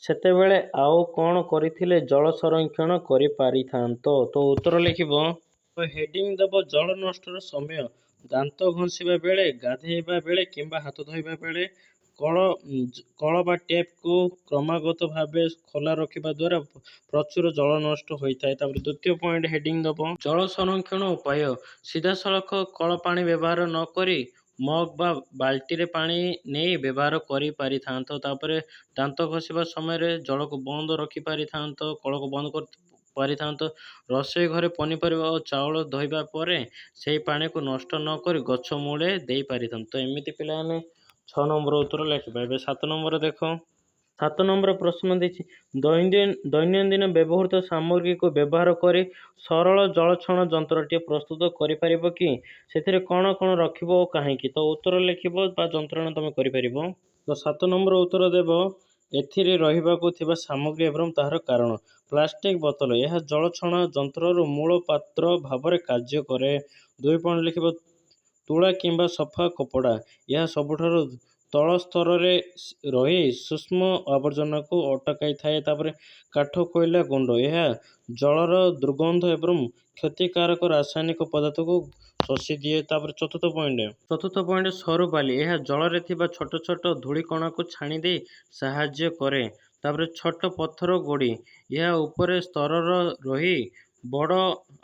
ସେତେବେଳେ ଆଉ କ'ଣ କରିଥିଲେ ଜଳ ସଂରକ୍ଷଣ କରିପାରିଥାନ୍ତ? ତ ଉତ୍ତର ଲେଖିବ। ହେଡିଂ ଦେବ ଜଳ ନଷ୍ଟର ସମୟ ଦାନ୍ତ ଘଷିବା ବେଳେ ଗାଧୋଇବା ବେଳେ କିମ୍ବା ହାତ ଧୋଇବା ବେଳେ କଳ ବା ଟ୍ୟାପକୁ କ୍ରମାଗତ ଭାବେ ଖୋଲା ରଖିବା ଦ୍ୱାରା ପ୍ରଚୁର ଜଳ ନଷ୍ଟ ହୋଇଥାଏ। ତାପରେ 2ୟ ପଏଣ୍ଟ ହେଡିଂ ଦେବ ଜଳ ସଂରକ୍ଷଣ ଉପାୟ ସିଧାସଳଖ କଳ ପାଣି ବ୍ୟବହାର ନ କରି ମଗ୍ ବା ବାଲ୍ଟିରେ ପାଣି ନେଇ ବ୍ୟବହାର କରିପାରିଥାନ୍ତ। ତାପରେ ଦାନ୍ତ ଘଷିବା ସମୟରେ ଜଳକୁ ବନ୍ଦ ରଖିପାରିଥାନ୍ତ କଳକୁ ବନ୍ଦ କରିପାରିଥାନ୍ତ। ରୋଷେଇ ଘରେ ପନିପରିବା ଓ ଚାଉଳ ଧୋଇବା ପରେ ସେହି ପାଣିକୁ ନଷ୍ଟ ନ କରି ଗଛ ମୂଳେ ଦେଇପାରିଥାନ୍ତ। ତ ଏମିତି ପିଲାମାନେ 6 ନମ୍ବର ଉତ୍ତର ଲେଖିବା। ଏବେ 7 ନମ୍ବର ଦେଖ। 7 ନମ୍ବର ପ୍ରଶ୍ନ ଦେଇଛି ଦୈନନ୍ଦିନ ବ୍ୟବହୃତ ସାମଗ୍ରୀକୁ ବ୍ୟବହାର କରି ସରଳ ଜଳଛଣ ଯନ୍ତ୍ରଟିଏ ପ୍ରସ୍ତୁତ କରିପାରିବ କି? ସେଥିରେ କ'ଣ କ'ଣ ରଖିବ ଓ କାହିଁକି? ତ ଉତ୍ତର ଲେଖିବ ବା ଯନ୍ତ୍ରଣା ତୁମେ କରିପାରିବ। ତ 7 ନମ୍ବର ଉତ୍ତର ଦେବ ଏଥିରେ ରହିବାକୁ ଥିବା ସାମଗ୍ରୀ ଏବଂ ତାହାର କାରଣ। ପ୍ଲାଷ୍ଟିକ ବୋତଲ ଏହା ଜଳଛଣା ଯନ୍ତ୍ରର ମୂଳ ପାତ୍ର ଭାବରେ କାର୍ଯ୍ୟ କରେ। 2 ପଏଣ୍ଟ ଲେଖିବ ତୁଳା କିମ୍ବା ସଫା କପଡ଼ା ଏହା ସବୁଠାରୁ ତଳ ସ୍ତରରେ ରହି ସୂକ୍ଷ୍ମ ଆବର୍ଜନାକୁ ଅଟକାଇଥାଏ। ତାପରେ କାଠ କୋଇଲା ଗୁଣ୍ଡ ଏହା ଜଳର ଦୁର୍ଗନ୍ଧ ଏବଂ କ୍ଷତିକାରକ ରାସାୟନିକ ପଦାର୍ଥକୁ ଶୋଷି ଦିଏ। ତାପରେ 4ର୍ଥ ପଏଣ୍ଟ ସରୁ ବାଲି ଏହା ଜଳରେ ଥିବା ଛୋଟ ଛୋଟ ଧୂଳିକଣାକୁ ଛାଣି ଦେଇ ସାହାଯ୍ୟ କରେ। ତାପରେ ଛୋଟ ପଥର ଗୋଡ଼ି ଏହା ଉପରେ ସ୍ତରର ରହି ବଡ଼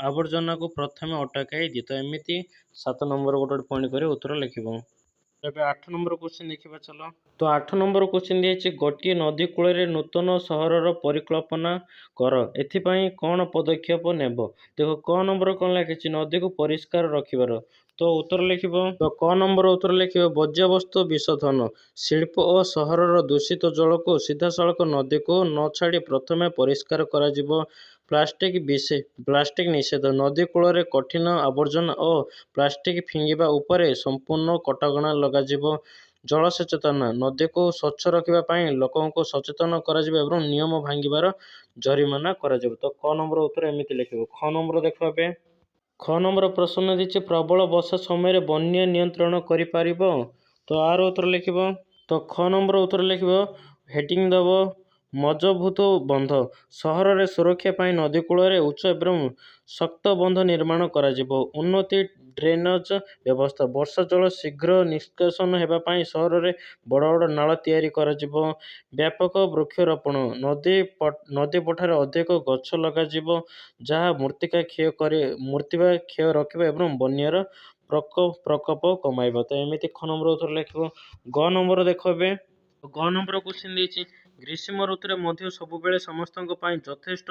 ଆବର୍ଜନାକୁ ପ୍ରଥମେ ଅଟକାଇ ଦିଏ। ତ ଏମିତି 7 ନମ୍ବର ଗୋଟେ ପଏଣ୍ଟ କରି ଉତ୍ତର ଲେଖିବ। ଏବେ 8 ନମ୍ବର କ୍ୱେଶ୍ଚିନ୍ ଦେଖିବା ଚାଲ। ତ 8 ନମ୍ବର କ୍ୱେଶ୍ଚିନ୍ ଦିଆଯାଇଛି ଗୋଟିଏ ନଦୀ କୂଳରେ ନୂତନ ସହରର ପରିକଳ୍ପନା କର। ଏଥିପାଇଁ କ'ଣ ପଦକ୍ଷେପ ନେବ? ଦେଖ କ ନମ୍ବର କ'ଣ ଲେଖିଛି ନଦୀକୁ ପରିଷ୍କାର ରଖିବାର। ତ ଉତ୍ତର ଲେଖିବ ତ କ ନମ୍ବର ଉତ୍ତର ଲେଖିବ ବର୍ଜ୍ୟବସ୍ତୁ ବିଶୋଧନ। ଶିଳ୍ପ ଓ ସହରର ଦୂଷିତ ଜଳକୁ ସିଧାସଳଖ ନଦୀକୁ ନ ଛାଡ଼ି ପ୍ରଥମେ ପରିଷ୍କାର କରାଯିବ। ପ୍ଲାଷ୍ଟିକ ନିଷେଧ। ନଦୀ କୂଳରେ କଠିନ ଆବର୍ଜନା ଓ ପ୍ଲାଷ୍ଟିକ ଫିଙ୍ଗିବା ଉପରେ ସମ୍ପୂର୍ଣ୍ଣ କଟକଣା ଲଗାଯିବ। ଜଳସଚେତନତା। ନଦୀକୁ ସ୍ୱଚ୍ଛ ରଖିବା ପାଇଁ ଲୋକଙ୍କୁ ସଚେତନ କରାଯିବ ଏବଂ ନିୟମ ଭାଙ୍ଗିବାର ଜରିମାନା କରାଯିବ। ତ କ ନମ୍ବର ଉତ୍ତର ଏମିତି ଲେଖିବ। ଖ ନମ୍ବର ଦେଖ ଏବେ। ଖ ନମ୍ବର ପ୍ରଶ୍ନ ଦେଇଛି ପ୍ରବଳ ବର୍ଷା ସମୟରେ ବନ୍ୟା ନିୟନ୍ତ୍ରଣ କରିପାରିବ। ତ ଆର ଉତ୍ତର ଲେଖିବ। ତ ଖ ନମ୍ବର ଉତ୍ତର ଲେଖିବ ହେଡିଂ ଦେବ ମଜବୁତ ବନ୍ଧ। ସହରରେ ସୁରକ୍ଷା ପାଇଁ ନଦୀ କୂଳରେ ଉଚ୍ଚ ଏବଂ ଶକ୍ତ ବନ୍ଧ ନିର୍ମାଣ କରାଯିବ। ଉନ୍ନତି ଡ୍ରେନେଜ ବ୍ୟବସ୍ଥା। ବର୍ଷା ଜଳ ଶୀଘ୍ର ନିଷ୍କାସନ ହେବା ପାଇଁ ସହରରେ ବଡ଼ ବଡ଼ ନାଳ ତିଆରି କରାଯିବ। ବ୍ୟାପକ ବୃକ୍ଷରୋପଣ। ନଦୀ ପଠାରେ ଅଧିକ ଗଛ ଲଗାଯିବ ଯାହା ମୃତ୍ତିକା କ୍ଷୟ ରୋକିବ ଏବଂ ବନ୍ୟାର ପ୍ରକୋପ କମାଇବ। ତ ଏମିତି ଖ ନମ୍ବର ଉତ୍ତର ଲେଖିବ। ଗ ନମ୍ବର ଦେଖ ଏବେ। ଗ ନମ୍ବର କ୍ୱେଶ୍ଚିନ୍ ଦେଇଛି ଗ୍ରୀଷ୍ମ ଋତୁରେ ମଧ୍ୟ ସବୁବେଳେ ସମସ୍ତଙ୍କ ପାଇଁ ଯଥେଷ୍ଟ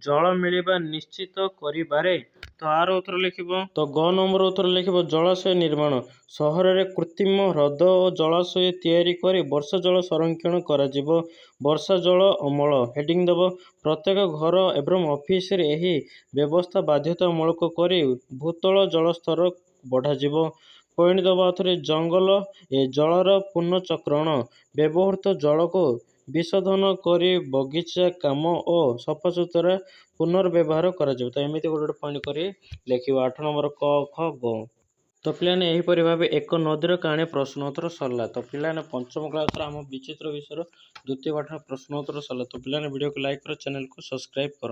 ଜଳ ମିଳିବା ନିଶ୍ଚିତ କରିବାରେ। ତ ଆର ଉତ୍ତର ଲେଖିବ। ତ ଗ ନମ୍ବର ଉତ୍ତର ଲେଖିବ ଜଳାଶୟ ନିର୍ମାଣ। ସହରରେ କୃତ୍ରିମ ହ୍ରଦ ଓ ଜଳାଶୟ ତିଆରି କରି ବର୍ଷା ଜଳ ସଂରକ୍ଷଣ କରାଯିବ। ବର୍ଷା ଜଳ ଅମଳ। ହେଡିଂ ଦେବ ପ୍ରତ୍ୟେକ ଘର ଏବଂ ଅଫିସରେ ଏହି ବ୍ୟବସ୍ଥା ବାଧ୍ୟତାମୂଳକ କରି ଭୂତଳ ଜଳସ୍ତର ବଢ଼ାଯିବ। ପଏଣ୍ଟ ଦେବ ଆଉଥରେ ଜଳର ପୁନଃଚକ୍ରଣ। ବ୍ୟବହୃତ ଜଳକୁ ବିଶୋଧନ କରି ବଗିଚା କାମ ଓ ସଫାସୁତୁରା ପୁନର୍ବ୍ୟବହାର କରାଯିବ। ତ ଏମିତି ଗୋଟେ ପଏଣ୍ଟ କରି ଲେଖିବ 8 ନମ୍ବର କ ଖ ଗ। ତ ପିଲାମାନେ ଏହିପରି ଭାବେ ଏକ ନଦୀର କାହାଣୀ ପ୍ରଶ୍ନ ଉତ୍ତର ସରିଲା। ତ ପିଲାମାନେ ପଞ୍ଚମ କ୍ଲାସର ଆମ ବିଚିତ୍ର ବିଷୟର ଦ୍ୱିତୀୟ ପାଠର ପ୍ରଶ୍ନ ଉତ୍ତର ସରିଲା। ତ ପିଲାମାନେ ଭିଡ଼ିଓକୁ ଲାଇକ୍ କର, ଚ୍ୟାନେଲକୁ ସବସ୍କ୍ରାଇବ୍ କର।